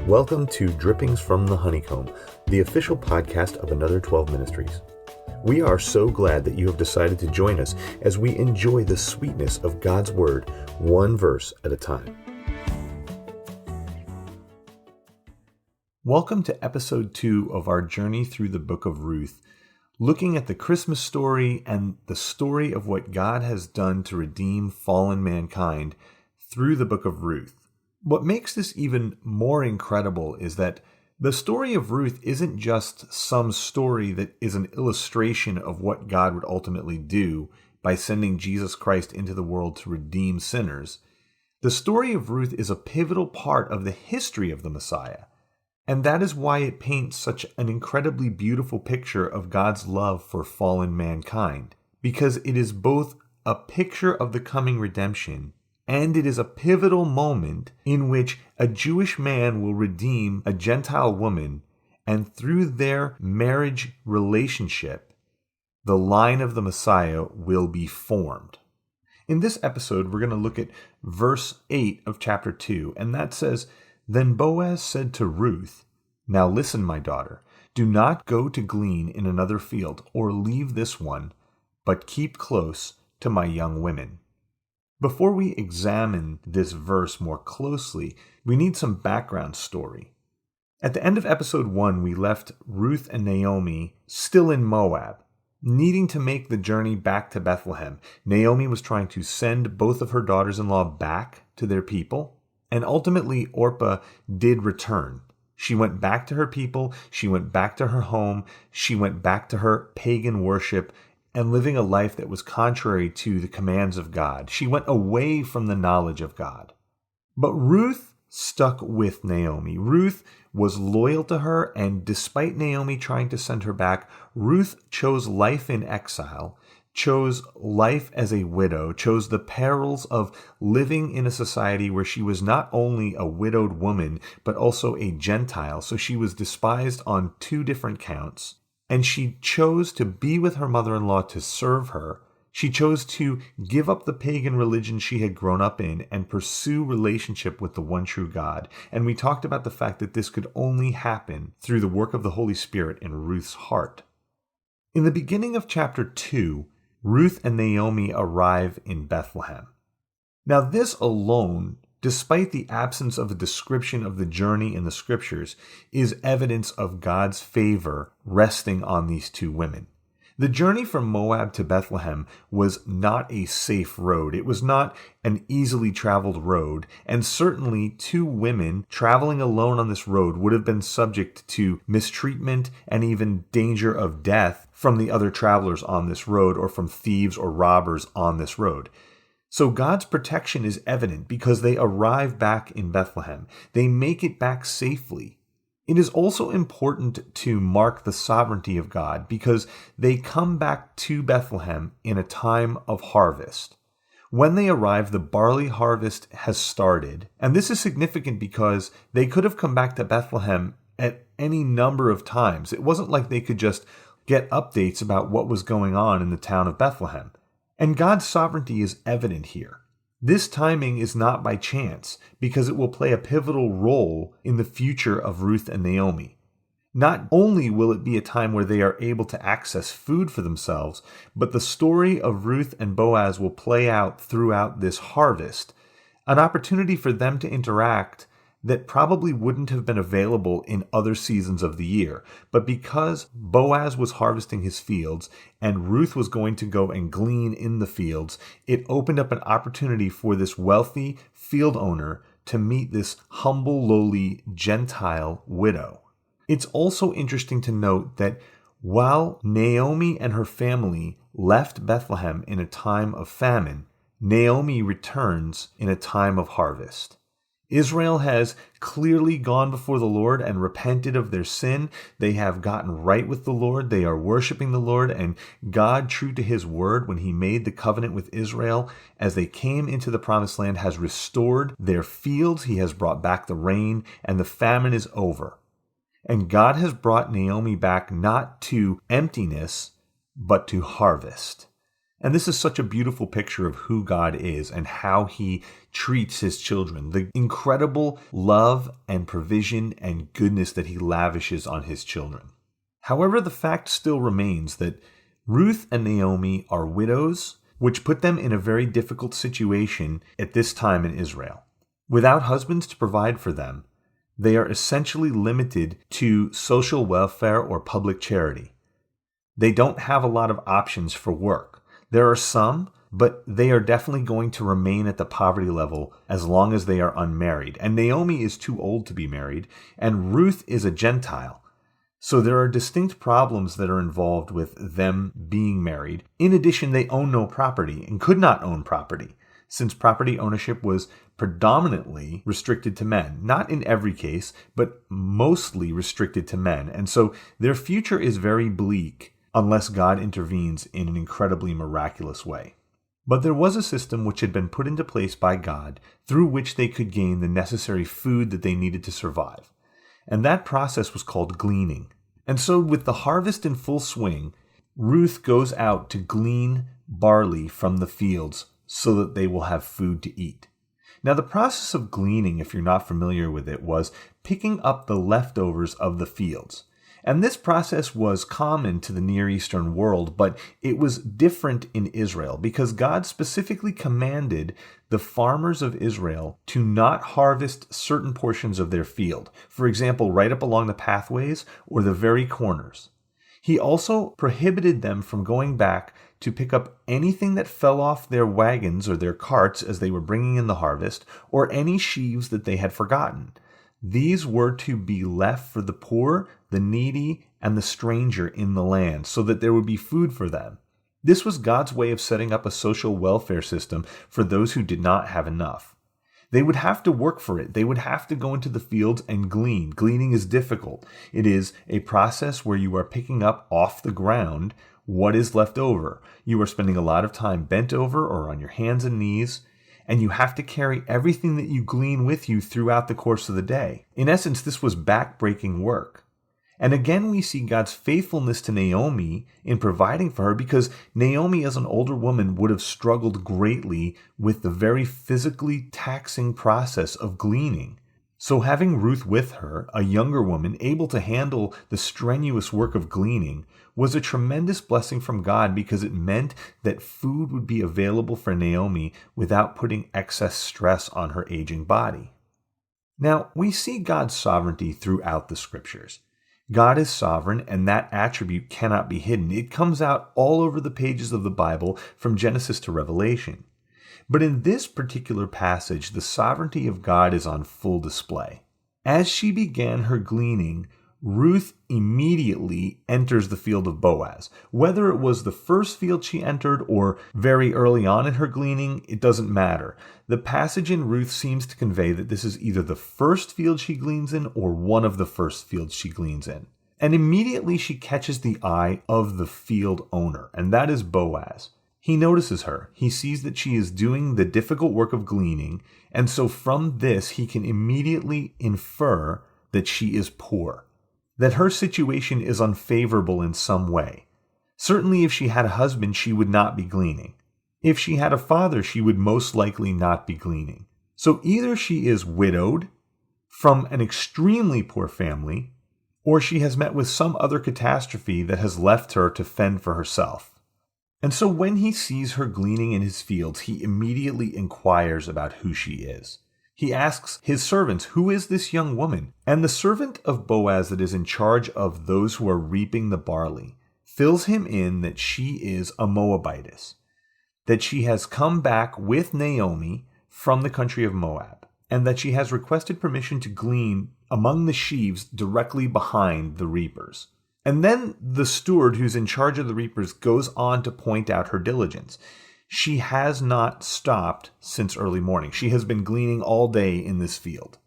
Welcome to Drippings from the Honeycomb, the official podcast of Another 12 Ministries. We are so glad that you have decided to join us as we enjoy the sweetness of God's Word, one verse at a time. Welcome to episode 2 of our journey through the book of Ruth, looking at the Christmas story and the story of what God has done to redeem fallen mankind through the book of Ruth. What makes this even more incredible is that the story of Ruth isn't just some story that is an illustration of what God would ultimately do by sending Jesus Christ into the world to redeem sinners. The story of Ruth is a pivotal part of the history of the Messiah, and that is why it paints such an incredibly beautiful picture of God's love for fallen mankind, because it is both a picture of the coming redemption and it is a pivotal moment in which a Jewish man will redeem a Gentile woman, and through their marriage relationship, the line of the Messiah will be formed. In this episode, we're going to look at verse 8 of chapter 2, and that says, "Then Boaz said to Ruth, 'Now listen, my daughter, do not go to glean in another field or leave this one, but keep close to my young women.'" Before we examine this verse more closely, we need some background story. At the end of episode 1, we left Ruth and Naomi still in Moab, needing to make the journey back to Bethlehem. Naomi was trying to send both of her daughters-in-law back to their people, and ultimately Orpah did return. She went back to her people, she went back to her home, she went back to her pagan worship, and living a life that was contrary to the commands of God. She went away from the knowledge of God. But Ruth stuck with Naomi. Ruth was loyal to her, and despite Naomi trying to send her back, Ruth chose life in exile, chose life as a widow, chose the perils of living in a society where she was not only a widowed woman, but also a Gentile. So she was despised on 2 different counts. And she chose to be with her mother-in-law to serve her. She chose to give up the pagan religion she had grown up in and pursue relationship with the one true God. And we talked about the fact that this could only happen through the work of the Holy Spirit in Ruth's heart. In the beginning of chapter 2, Ruth and Naomi arrive in Bethlehem. Now this alone, despite the absence of a description of the journey in the scriptures, is evidence of God's favor resting on these 2 women. The journey from Moab to Bethlehem was not a safe road. It was not an easily traveled road, and certainly 2 women traveling alone on this road would have been subject to mistreatment and even danger of death from the other travelers on this road or from thieves or robbers on this road. So God's protection is evident because they arrive back in Bethlehem. They make it back safely. It is also important to mark the sovereignty of God because they come back to Bethlehem in a time of harvest. When they arrive, the barley harvest has started. And this is significant because they could have come back to Bethlehem at any number of times. It wasn't like they could just get updates about what was going on in the town of Bethlehem. And God's sovereignty is evident here. This timing is not by chance, because it will play a pivotal role in the future of Ruth and Naomi. Not only will it be a time where they are able to access food for themselves, but the story of Ruth and Boaz will play out throughout this harvest, an opportunity for them to interact that probably wouldn't have been available in other seasons of the year. But because Boaz was harvesting his fields and Ruth was going to go and glean in the fields, it opened up an opportunity for this wealthy field owner to meet this humble, lowly Gentile widow. It's also interesting to note that while Naomi and her family left Bethlehem in a time of famine, Naomi returns in a time of harvest. Israel has clearly gone before the Lord and repented of their sin. They have gotten right with the Lord. They are worshiping the Lord, and God, true to his word when he made the covenant with Israel as they came into the promised land, has restored their fields. He has brought back the rain, and the famine is over. And God has brought Naomi back not to emptiness, but to harvest. And this is such a beautiful picture of who God is and how he treats his children, the incredible love and provision and goodness that he lavishes on his children. However, the fact still remains that Ruth and Naomi are widows, which put them in a very difficult situation at this time in Israel. Without husbands to provide for them, they are essentially limited to social welfare or public charity. They don't have a lot of options for work. There are some, but they are definitely going to remain at the poverty level as long as they are unmarried. And Naomi is too old to be married, and Ruth is a Gentile. So there are distinct problems that are involved with them being married. In addition, they own no property and could not own property, since property ownership was predominantly restricted to men. Not in every case, but mostly restricted to men. And so their future is very bleak unless God intervenes in an incredibly miraculous way. But there was a system which had been put into place by God through which they could gain the necessary food that they needed to survive. And that process was called gleaning. And so with the harvest in full swing, Ruth goes out to glean barley from the fields so that they will have food to eat. Now, the process of gleaning, if you're not familiar with it, was picking up the leftovers of the fields. And this process was common to the Near Eastern world, but it was different in Israel because God specifically commanded the farmers of Israel to not harvest certain portions of their field. For example, right up along the pathways or the very corners. He also prohibited them from going back to pick up anything that fell off their wagons or their carts as they were bringing in the harvest, or any sheaves that they had forgotten. These were to be left for the poor, the needy, and the stranger in the land, so that there would be food for them. This was God's way of setting up a social welfare system for those who did not have enough. They would have to work for it. They would have to go into the fields and glean. Gleaning is difficult. It is a process where you are picking up off the ground what is left over. You are spending a lot of time bent over or on your hands and knees, and you have to carry everything that you glean with you throughout the course of the day. In essence, this was back-breaking work. And again, we see God's faithfulness to Naomi in providing for her, because Naomi, as an older woman, would have struggled greatly with the very physically taxing process of gleaning. So having Ruth with her, a younger woman able to handle the strenuous work of gleaning, was a tremendous blessing from God, because it meant that food would be available for Naomi without putting excess stress on her aging body. Now, we see God's sovereignty throughout the scriptures. God is sovereign, and that attribute cannot be hidden. It comes out all over the pages of the Bible, from Genesis to Revelation. But in this particular passage, the sovereignty of God is on full display. As she began her gleaning, Ruth immediately enters the field of Boaz. Whether it was the first field she entered or very early on in her gleaning, it doesn't matter. The passage in Ruth seems to convey that this is either the first field she gleans in or one of the first fields she gleans in. And immediately she catches the eye of the field owner, and that is Boaz. He notices her. He sees that she is doing the difficult work of gleaning, and so from this he can immediately infer that she is poor, that her situation is unfavorable in some way. Certainly if she had a husband, she would not be gleaning. If she had a father, she would most likely not be gleaning. So either she is widowed from an extremely poor family, or she has met with some other catastrophe that has left her to fend for herself. And so when he sees her gleaning in his fields, he immediately inquires about who she is. He asks his servants, "Who is this young woman?" And the servant of Boaz that is in charge of those who are reaping the barley fills him in that she is a Moabitess, that she has come back with Naomi from the country of Moab, and that she has requested permission to glean among the sheaves directly behind the reapers. And then the steward who's in charge of the reapers goes on to point out her diligence. She has not stopped since early morning. She has been gleaning all day in this field.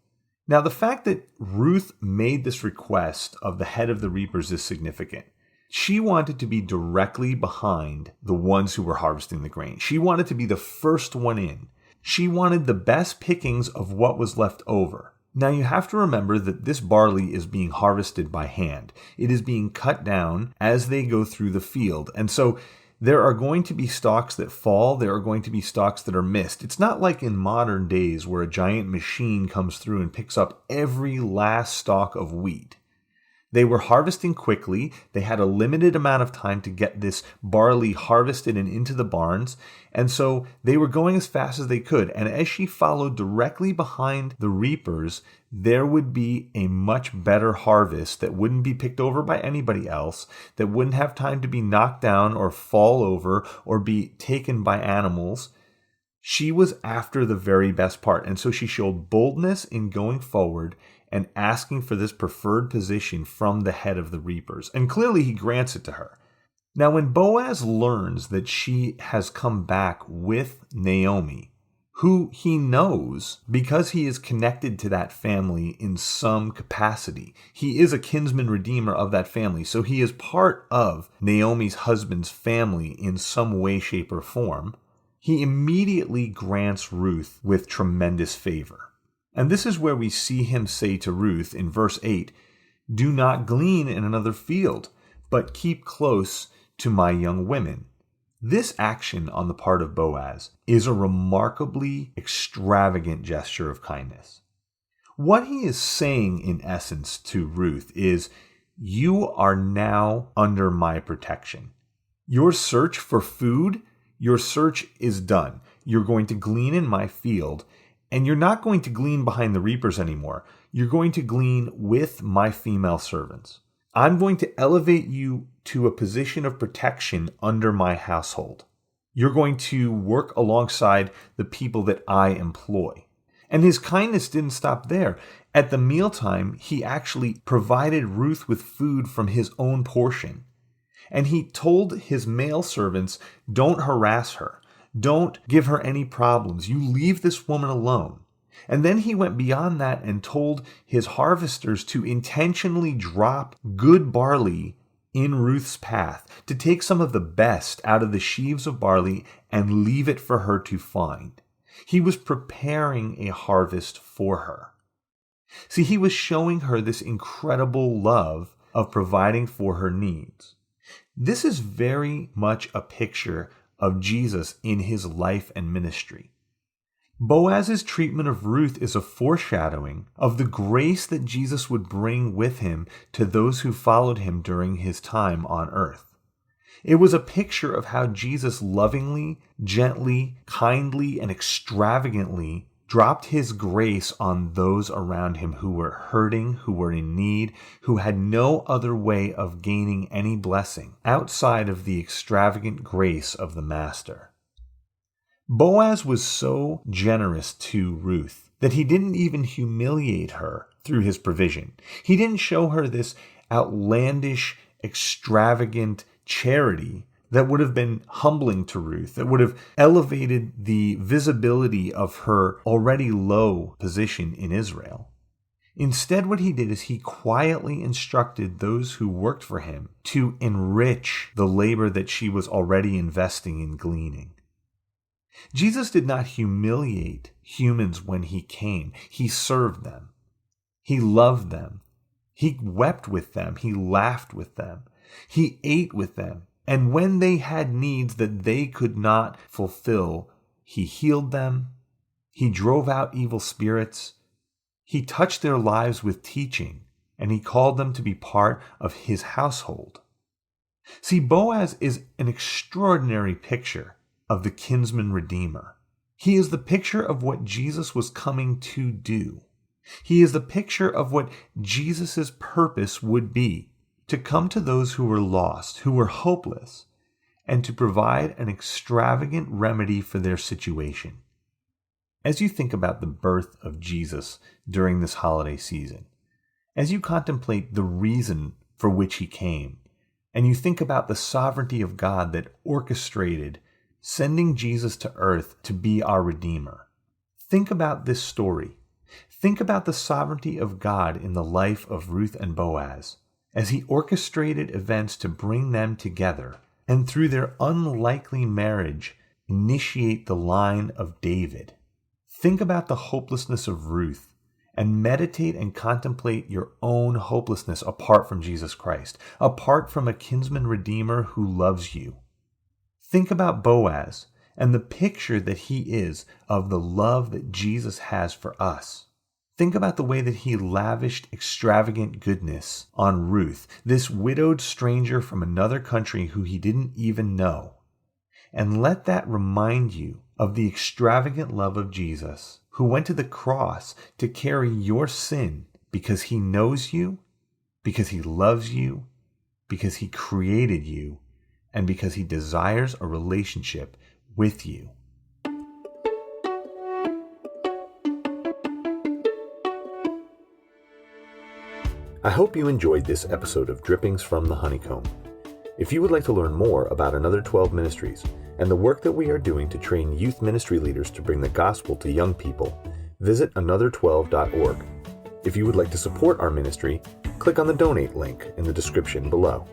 Now, the fact that Ruth made this request of the head of the reapers is significant. She wanted to be directly behind the ones who were harvesting the grain. She wanted to be the first one in. She wanted the best pickings of what was left over. Now, you have to remember that this barley is being harvested by hand. It is being cut down as they go through the field. And so There are going to be stalks that fall. There are going to be stalks that are missed. It's not like in modern days where a giant machine comes through and picks up every last stalk of wheat. They were harvesting quickly. They had a limited amount of time to get this barley harvested and into the barns. And so they were going as fast as they could. And as she followed directly behind the reapers, there would be a much better harvest that wouldn't be picked over by anybody else, that wouldn't have time to be knocked down or fall over or be taken by animals. She was after the very best part. And so she showed boldness in going forward and asking for this preferred position from the head of the reapers. And clearly he grants it to her. Now, when Boaz learns that she has come back with Naomi, who he knows because he is connected to that family in some capacity, he is a kinsman redeemer of that family, so he is part of Naomi's husband's family in some way, shape, or form, he immediately grants Ruth with tremendous favor. And this is where we see him say to Ruth in verse 8, "Do not glean in another field, but keep close to my young women." This action on the part of Boaz is a remarkably extravagant gesture of kindness. What he is saying in essence to Ruth is, you are now under my protection. Your search for food, your search is done. You're going to glean in my field. And you're not going to glean behind the reapers anymore. You're going to glean with my female servants. I'm going to elevate you to a position of protection under my household. You're going to work alongside the people that I employ. And his kindness didn't stop there. At the mealtime, he actually provided Ruth with food from his own portion. And he told his male servants, don't harass her. Don't give her any problems. You leave this woman alone. And then he went beyond that and told his harvesters to intentionally drop good barley in Ruth's path, to take some of the best out of the sheaves of barley and leave it for her to find. He was preparing a harvest for her. See, he was showing her this incredible love of providing for her needs. This is very much a picture of Jesus in his life and ministry. Boaz's treatment of Ruth is a foreshadowing of the grace that Jesus would bring with him to those who followed him during his time on earth. It was a picture of how Jesus lovingly, gently, kindly, and extravagantly dropped his grace on those around him who were hurting, who were in need, who had no other way of gaining any blessing outside of the extravagant grace of the Master. Boaz was so generous to Ruth that he didn't even humiliate her through his provision. He didn't show her this outlandish, extravagant charity that would have been humbling to Ruth, that would have elevated the visibility of her already low position in Israel. Instead, what he did is he quietly instructed those who worked for him to enrich the labor that she was already investing in gleaning. Jesus did not humiliate humans when he came. He served them. He loved them. He wept with them. He laughed with them. He ate with them. And when they had needs that they could not fulfill, he healed them. He drove out evil spirits. He touched their lives with teaching, and he called them to be part of his household. See, Boaz is an extraordinary picture of the Kinsman Redeemer. He is the picture of what Jesus was coming to do. He is the picture of what Jesus' purpose would be, to come to those who were lost, who were hopeless, and to provide an extravagant remedy for their situation. As you think about the birth of Jesus during this holiday season, as you contemplate the reason for which he came, and you think about the sovereignty of God that orchestrated sending Jesus to earth to be our Redeemer, think about this story. Think about the sovereignty of God in the life of Ruth and Boaz, as he orchestrated events to bring them together, and through their unlikely marriage, initiate the line of David. Think about the hopelessness of Ruth, and meditate and contemplate your own hopelessness apart from Jesus Christ, apart from a kinsman redeemer who loves you. Think about Boaz and the picture that he is of the love that Jesus has for us. Think about the way that he lavished extravagant goodness on Ruth, this widowed stranger from another country who he didn't even know. And let that remind you of the extravagant love of Jesus, who went to the cross to carry your sin because he knows you, because he loves you, because he created you, and because he desires a relationship with you. I hope you enjoyed this episode of Drippings from the Honeycomb. If you would like to learn more about Another 12 Ministries and the work that we are doing to train youth ministry leaders to bring the gospel to young people, visit another12.org. If you would like to support our ministry, click on the donate link in the description below.